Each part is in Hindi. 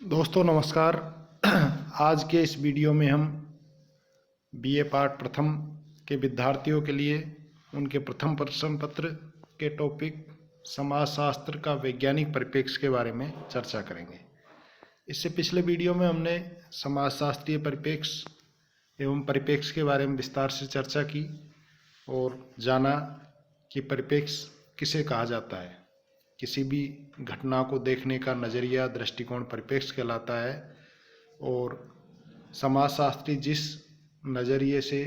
दोस्तों नमस्कार। आज के इस वीडियो में हम बीए पार्ट प्रथम के विद्यार्थियों के लिए उनके प्रथम प्रश्न पत्र के टॉपिक समाजशास्त्र का वैज्ञानिक परिप्रेक्ष्य के बारे में चर्चा करेंगे। इससे पिछले वीडियो में हमने समाजशास्त्रीय परिप्रेक्ष्य एवं परिप्रेक्ष्य के बारे में विस्तार से चर्चा की और जाना कि परिप्रेक्ष्य किसे कहा जाता है। किसी भी घटना को देखने का नज़रिया दृष्टिकोण परिप्रेक्ष्य कहलाता है और समाजशास्त्री जिस नज़रिए से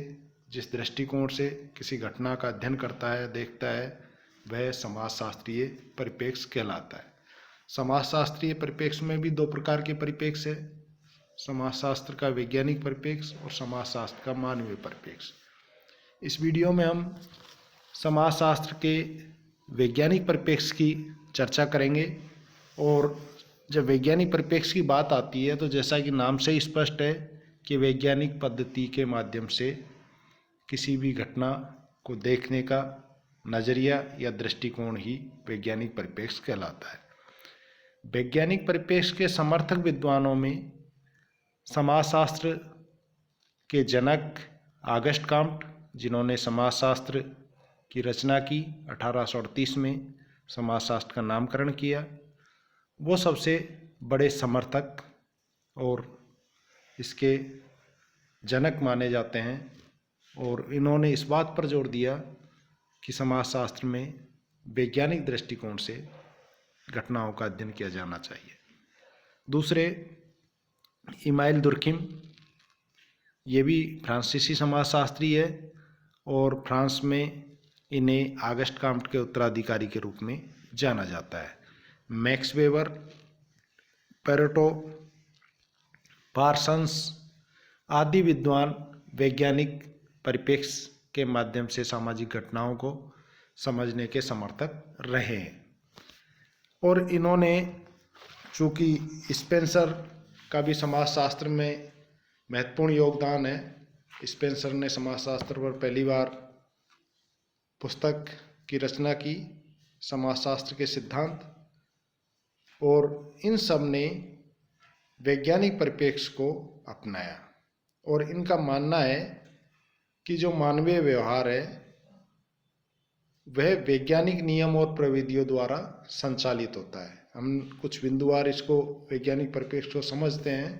जिस दृष्टिकोण से किसी घटना का अध्ययन करता है देखता है वह समाजशास्त्रीय परिप्रेक्ष्य कहलाता है। समाजशास्त्रीय परिप्रेक्ष्य में भी दो प्रकार के परिप्रेक्ष्य है, समाजशास्त्र का वैज्ञानिक परिप्रेक्ष्य और समाजशास्त्र का मानवीय परिप्रेक्ष्य। इस वीडियो में हम समाजशास्त्र के वैज्ञानिक परिप्रेक्ष्य की चर्चा करेंगे और जब वैज्ञानिक परिप्रेक्ष्य की बात आती है तो जैसा कि नाम से ही स्पष्ट है कि वैज्ञानिक पद्धति के माध्यम से किसी भी घटना को देखने का नज़रिया या दृष्टिकोण ही वैज्ञानिक परिप्रेक्ष्य कहलाता है। वैज्ञानिक परिप्रेक्ष्य के समर्थक विद्वानों में समाजशास्त्र के जनक ऑगस्ट कॉम्ट, जिन्होंने समाजशास्त्र की रचना की 1838 में, समाजशास्त्र का नामकरण किया, वो सबसे बड़े समर्थक और इसके जनक माने जाते हैं और इन्होंने इस बात पर जोर दिया कि समाजशास्त्र में वैज्ञानिक दृष्टिकोण से घटनाओं का अध्ययन किया जाना चाहिए। दूसरे इमाइल दुर्खिम, ये भी फ्रांसीसी समाजशास्त्री है और फ्रांस में इन्हें ऑगस्ट कॉम्ट के उत्तराधिकारी के रूप में जाना जाता है। मैक्स वेबर, पेरेटो, पार्सन्स आदि विद्वान वैज्ञानिक परिप्रेक्ष्य के माध्यम से सामाजिक घटनाओं को समझने के समर्थक रहे हैं और इन्होंने, चूँकि स्पेंसर का भी समाजशास्त्र में महत्वपूर्ण योगदान है, स्पेंसर ने समाजशास्त्र पर पहली बार पुस्तक की रचना की, समाजशास्त्र के सिद्धांत, और इन सब ने वैज्ञानिक परिप्रेक्ष्य को अपनाया और इनका मानना है कि जो मानवीय व्यवहार है वह वैज्ञानिक नियम और प्रविधियों द्वारा संचालित होता है। हम कुछ बिंदुवार इसको वैज्ञानिक परिप्रेक्ष्य को समझते हैं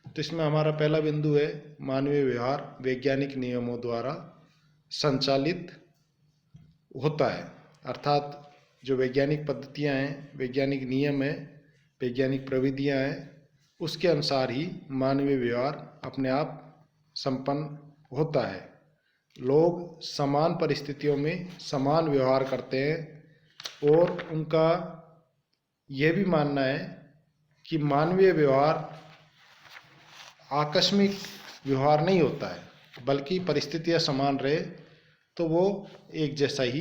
तो इसमें हमारा पहला बिंदु है मानवीय व्यवहार वैज्ञानिक नियमों द्वारा संचालित होता है, अर्थात जो वैज्ञानिक पद्धतियां हैं, वैज्ञानिक नियम है, वैज्ञानिक प्रविधियां हैं, उसके अनुसार ही मानवीय व्यवहार अपने आप संपन्न होता है। लोग समान परिस्थितियों में समान व्यवहार करते हैं और उनका यह भी मानना है कि मानवीय व्यवहार आकस्मिक व्यवहार नहीं होता है, बल्कि परिस्थितियां समान रहे तो वो एक जैसा ही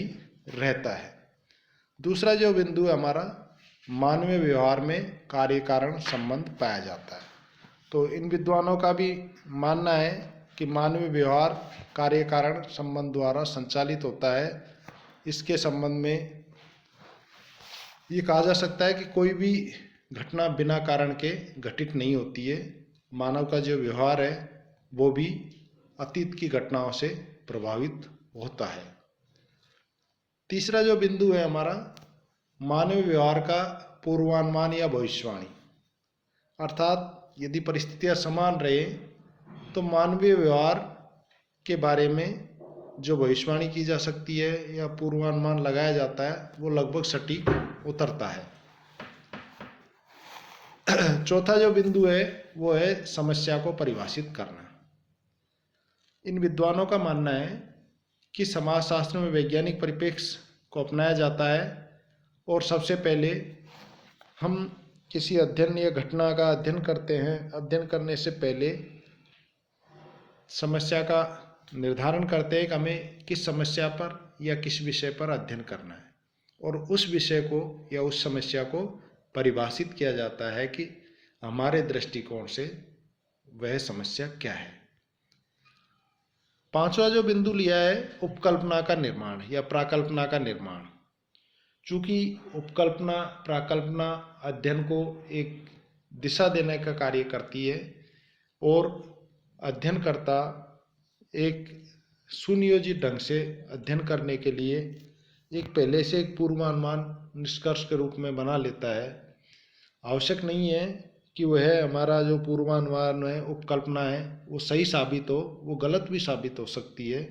रहता है। दूसरा जो बिंदु है हमारा, मानवीय व्यवहार में कार्य कारण संबंध पाया जाता है। तो इन विद्वानों का भी मानना है कि मानवीय व्यवहार कार्य कारण संबंध द्वारा संचालित होता है। इसके संबंध में ये कहा जा सकता है कि कोई भी घटना बिना कारण के घटित नहीं होती है। मानव का जो व्यवहार है वो भी अतीत की घटनाओं से प्रभावित होता है। तीसरा जो बिंदु है हमारा, मानवीय व्यवहार का पूर्वानुमान या भविष्यवाणी, अर्थात यदि परिस्थितियां समान रहे तो मानवीय व्यवहार के बारे में जो भविष्यवाणी की जा सकती है या पूर्वानुमान लगाया जाता है वो लगभग सटीक उतरता है। चौथा जो बिंदु है वो है समस्या को परिभाषित करना। इन विद्वानों का मानना है कि समाजशास्त्र में वैज्ञानिक परिप्रेक्ष्य को अपनाया जाता है और सबसे पहले हम किसी अध्ययन या घटना का अध्ययन करते हैं। अध्ययन करने से पहले समस्या का निर्धारण करते हैं कि हमें किस समस्या पर या किस विषय पर अध्ययन करना है और उस विषय को या उस समस्या को परिभाषित किया जाता है कि हमारे दृष्टिकोण से वह समस्या क्या है। पांचवा जो बिंदु लिया है उपकल्पना का निर्माण या प्राकल्पना का निर्माण। चूँकि उपकल्पना प्राकल्पना अध्ययन को एक दिशा देने का कार्य करती है और अध्ययनकर्ता एक सुनियोजित ढंग से अध्ययन करने के लिए एक पहले से एक पूर्वानुमान निष्कर्ष के रूप में बना लेता है। आवश्यक नहीं है कि वह हमारा जो पूर्वानुमान है, उपकल्पना है, वो सही साबित हो, वो गलत भी साबित हो सकती है।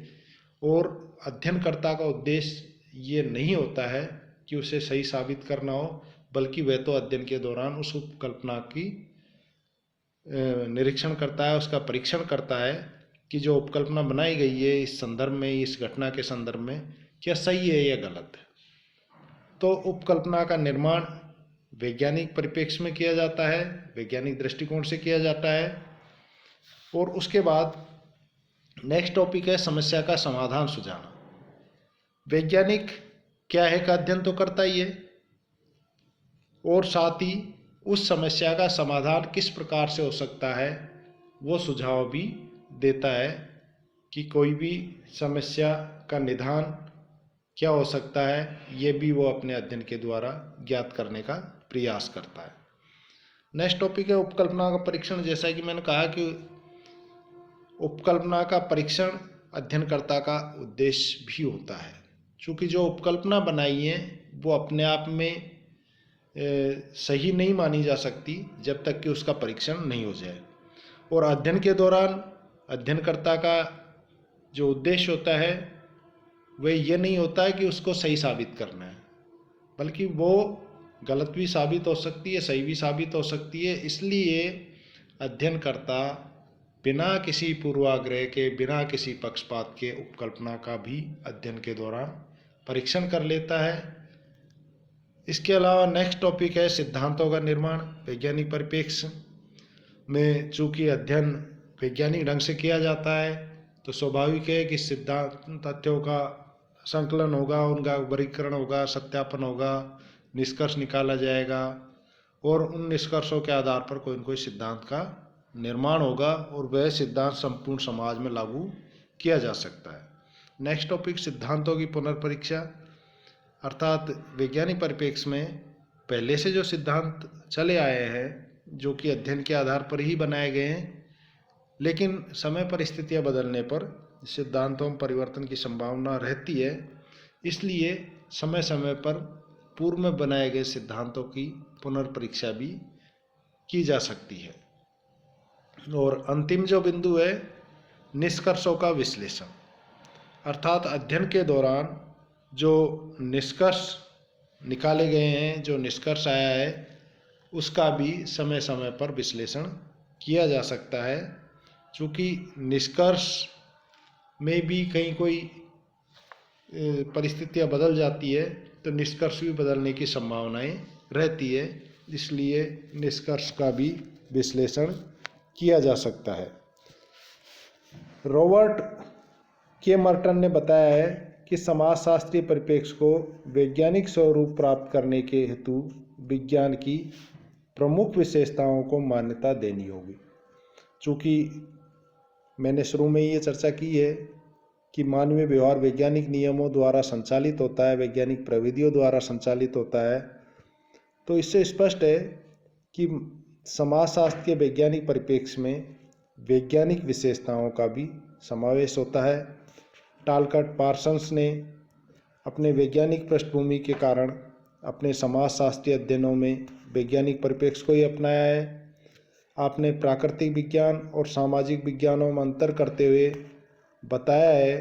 और अध्ययनकर्ता का उद्देश्य ये नहीं होता है कि उसे सही साबित करना हो, बल्कि वह तो अध्ययन के दौरान उस उपकल्पना की निरीक्षण करता है, उसका परीक्षण करता है कि जो उपकल्पना बनाई गई है इस संदर्भ में, इस घटना के संदर्भ में, क्या सही है या गलत है। तो उपकल्पना का निर्माण वैज्ञानिक परिप्रेक्ष्य में किया जाता है, वैज्ञानिक दृष्टिकोण से किया जाता है। और उसके बाद नेक्स्ट टॉपिक है समस्या का समाधान सुझाना। वैज्ञानिक क्या है का अध्ययन तो करता ही है, और साथ ही उस समस्या का समाधान किस प्रकार से हो सकता है वो सुझाव भी देता है कि कोई भी समस्या का निदान क्या हो सकता है, ये भी वो अपने अध्ययन के द्वारा ज्ञात करने का प्रयास करता है। नेक्स्ट टॉपिक है उपकल्पना का परीक्षण। जैसा कि मैंने कहा कि उपकल्पना का परीक्षण अध्ययनकर्ता का उद्देश्य भी होता है, क्योंकि जो उपकल्पना बनाई है वो अपने आप में सही नहीं मानी जा सकती जब तक कि उसका परीक्षण नहीं हो जाए। और अध्ययन के दौरान अध्ययनकर्ता का जो उद्देश्य होता है वह ये नहीं होता है कि उसको सही साबित करना है, बल्कि वो गलत भी साबित हो सकती है, सही भी साबित हो सकती है। इसलिए अध्ययनकर्ता बिना किसी पूर्वाग्रह के, बिना किसी पक्षपात के उपकल्पना का भी अध्ययन के दौरान परीक्षण कर लेता है। इसके अलावा नेक्स्ट टॉपिक है सिद्धांतों का निर्माण वैज्ञानिक परिप्रेक्ष्य में। चूँकि अध्ययन वैज्ञानिक ढंग से किया जाता है तो स्वाभाविक है कि सिद्धांत तथ्यों का संकलन होगा, उनका वर्गीकरण होगा, सत्यापन होगा, निष्कर्ष निकाला जाएगा और उन निष्कर्षों के आधार पर कोई न कोई सिद्धांत का निर्माण होगा और वह सिद्धांत संपूर्ण समाज में लागू किया जा सकता है। नेक्स्ट टॉपिक सिद्धांतों की पुनर्परीक्षा, अर्थात वैज्ञानिक परिप्रेक्ष्य में पहले से जो सिद्धांत चले आए हैं जो कि अध्ययन के आधार पर ही बनाए गए हैं, लेकिन समय परिस्थितियां बदलने पर सिद्धांतों में परिवर्तन की संभावना रहती है। इसलिए समय समय पर पूर्व में बनाए गए सिद्धांतों की पुनर्परीक्षा भी की जा सकती है। और अंतिम जो बिंदु है निष्कर्षों का विश्लेषण, अर्थात अध्ययन के दौरान जो निष्कर्ष निकाले गए हैं, जो निष्कर्ष आया है, उसका भी समय समय पर विश्लेषण किया जा सकता है। चूँकि निष्कर्ष में भी कहीं कोई परिस्थितियां बदल जाती है तो निष्कर्ष भी बदलने की संभावनाएं रहती है, इसलिए निष्कर्ष का भी विश्लेषण किया जा सकता है। रॉबर्ट के मर्टन ने बताया है कि समाजशास्त्रीय परिप्रेक्ष्य को वैज्ञानिक स्वरूप प्राप्त करने के हेतु विज्ञान की प्रमुख विशेषताओं को मान्यता देनी होगी। चूँकि मैंने शुरू में ये चर्चा की है कि मानवीय व्यवहार वैज्ञानिक नियमों द्वारा संचालित होता है, वैज्ञानिक प्रविधियों द्वारा संचालित होता है, तो इससे स्पष्ट है कि समाजशास्त्र के वैज्ञानिक परिप्रेक्ष्य में वैज्ञानिक विशेषताओं का भी समावेश होता है। टालकट पार्सन्स ने अपने वैज्ञानिक पृष्ठभूमि के कारण अपने समाजशास्त्रीय अध्ययनों में वैज्ञानिक परिप्रेक्ष्य को ही अपनाया है। आपने प्राकृतिक विज्ञान और सामाजिक विज्ञानों में अंतर करते हुए बताया है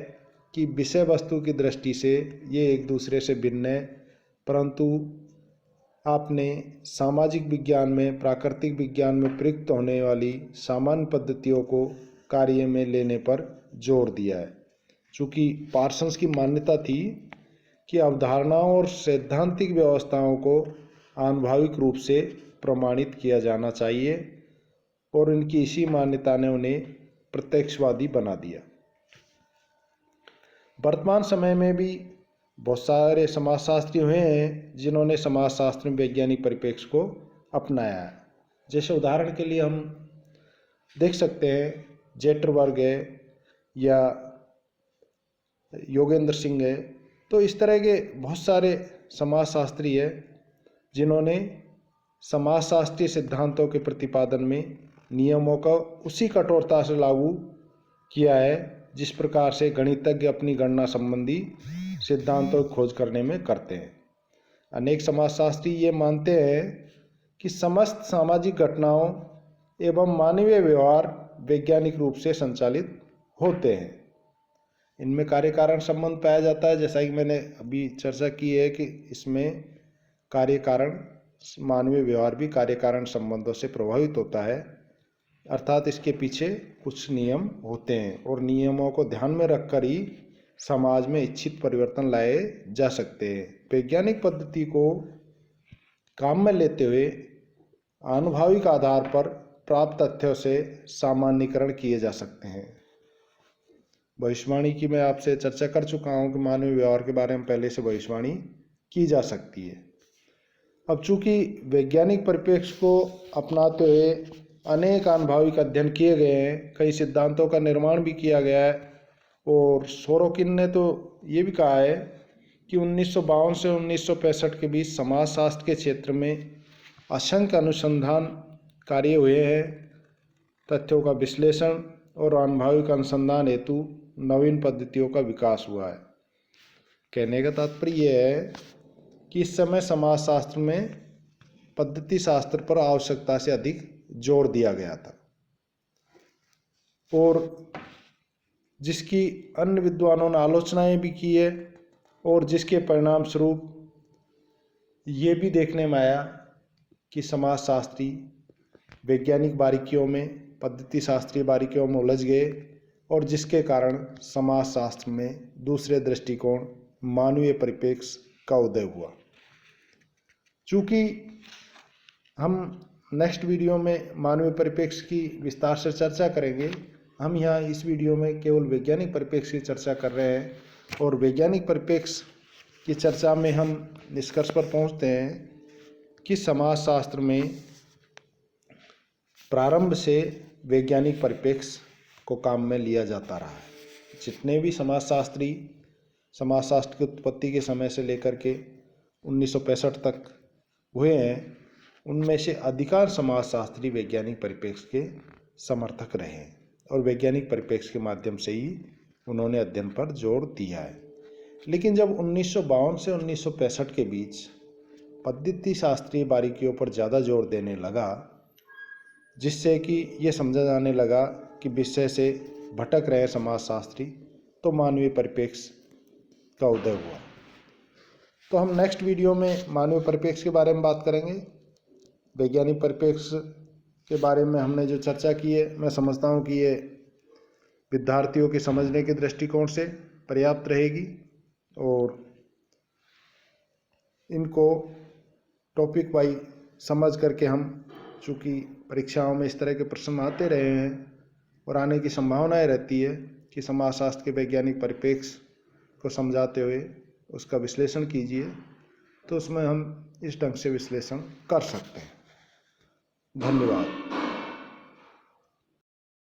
कि विषय वस्तु की दृष्टि से ये एक दूसरे से भिन्न है, परंतु आपने सामाजिक विज्ञान में, प्राकृतिक विज्ञान में प्रयुक्त होने वाली सामान्य पद्धतियों को कार्य में लेने पर जोर दिया है। चूँकि पार्सन्स की मान्यता थी कि अवधारणाओं और सैद्धांतिक व्यवस्थाओं को आनुभविक रूप से प्रमाणित किया जाना चाहिए और इनकी इसी मान्यता ने उन्हें प्रत्यक्षवादी बना दिया। वर्तमान समय में भी बहुत सारे समाजशास्त्री हुए हैं जिन्होंने समाजशास्त्र में वैज्ञानिक परिप्रेक्ष्य को अपनाया है। जैसे उदाहरण के लिए हम देख सकते हैं जेटरबर्ग है या योगेंद्र सिंह है, तो इस तरह के बहुत सारे समाजशास्त्री हैं जिन्होंने समाजशास्त्रीय सिद्धांतों के प्रतिपादन में नियमों का उसी कठोरता से लागू किया है जिस प्रकार से गणितज्ञ अपनी गणना संबंधी सिद्धांतों की खोज करने में करते हैं। अनेक समाजशास्त्री ये मानते हैं कि समस्त सामाजिक घटनाओं एवं मानवीय व्यवहार वैज्ञानिक रूप से संचालित होते हैं। इनमें कार्य कारण संबंध पाया जाता है, जैसा कि मैंने अभी चर्चा की है कि इसमें कार्य कारण मानवीय व्यवहार भी कार्य कारण संबंधों से प्रभावित होता है, अर्थात इसके पीछे कुछ नियम होते हैं और नियमों को ध्यान में रखकर ही समाज में इच्छित परिवर्तन लाए जा सकते हैं। वैज्ञानिक पद्धति को काम में लेते हुए आनुभविक आधार पर प्राप्त तथ्यों से सामान्यीकरण किए जा सकते हैं। भविष्यवाणी की मैं आपसे चर्चा कर चुका हूँ कि मानवीय व्यवहार के बारे में पहले से भविष्यवाणी की जा सकती है। अब चूंकि वैज्ञानिक परिप्रेक्ष्य को अपनाते हुए अनेक आनुभविक अध्ययन किए गए हैं, कई सिद्धांतों का निर्माण भी किया गया है और सोरोकिन ने तो ये भी कहा है कि 1952 से 1965 के बीच समाजशास्त्र के क्षेत्र में असंख्य अनुसंधान कार्य हुए हैं। तथ्यों का विश्लेषण और आनुभविक अनुसंधान हेतु नवीन पद्धतियों का विकास हुआ है। कहने का तात्पर्य यह है कि इस समय समाजशास्त्र में पद्धति शास्त्र पर आवश्यकता से अधिक जोर दिया गया था और जिसकी अन्य विद्वानों ने आलोचनाएं भी की है और जिसके परिणाम स्वरूप ये भी देखने में आया कि समाजशास्त्री वैज्ञानिक बारीकियों में, पद्धति शास्त्रीय बारीकियों में उलझ गए और जिसके कारण समाजशास्त्र में दूसरे दृष्टिकोण मानवीय परिप्रेक्ष्य का उदय हुआ। चूँकि हम नेक्स्ट वीडियो में मानवीय परिप्रेक्ष्य की विस्तार से चर्चा करेंगे, हम यहाँ इस वीडियो में केवल वैज्ञानिक परिप्रेक्ष्य की चर्चा कर रहे हैं और वैज्ञानिक परिप्रेक्ष्य की चर्चा में हम निष्कर्ष पर पहुँचते हैं कि समाजशास्त्र में प्रारंभ से वैज्ञानिक परिप्रेक्ष्य को काम में लिया जाता रहा है। जितने भी समाजशास्त्री समाजशास्त्र की उत्पत्ति के समय से लेकर के 1965 तक हुए हैं, उनमें से अधिकांश समाजशास्त्री वैज्ञानिक परिप्रेक्ष्य के समर्थक रहे हैं और वैज्ञानिक परिप्रेक्ष्य के माध्यम से ही उन्होंने अध्ययन पर जोर दिया है। लेकिन जब 1952 से 1965 के बीच पद्धति शास्त्रीय बारीकियों पर ज़्यादा जोर देने लगा, जिससे कि ये समझा जाने लगा कि विषय से भटक रहे समाजशास्त्री, तो मानवीय परिप्रेक्ष्य का उदय हुआ। तो हम नेक्स्ट वीडियो में मानवीय परिप्रेक्ष्य के बारे में बात करेंगे। वैज्ञानिक परिप्रेक्ष्य के बारे में हमने जो चर्चा की है, मैं समझता हूँ कि ये विद्यार्थियों के समझने के दृष्टिकोण से पर्याप्त रहेगी और इनको टॉपिक वाइज समझ करके हम, चूँकि परीक्षाओं में इस तरह के प्रश्न आते रहे हैं और आने की संभावनाएं रहती है कि समाजशास्त्र के वैज्ञानिक परिप्रेक्ष्य को समझाते हुए उसका विश्लेषण कीजिए, तो उसमें हम इस ढंग से विश्लेषण कर सकते हैं। धन्यवाद।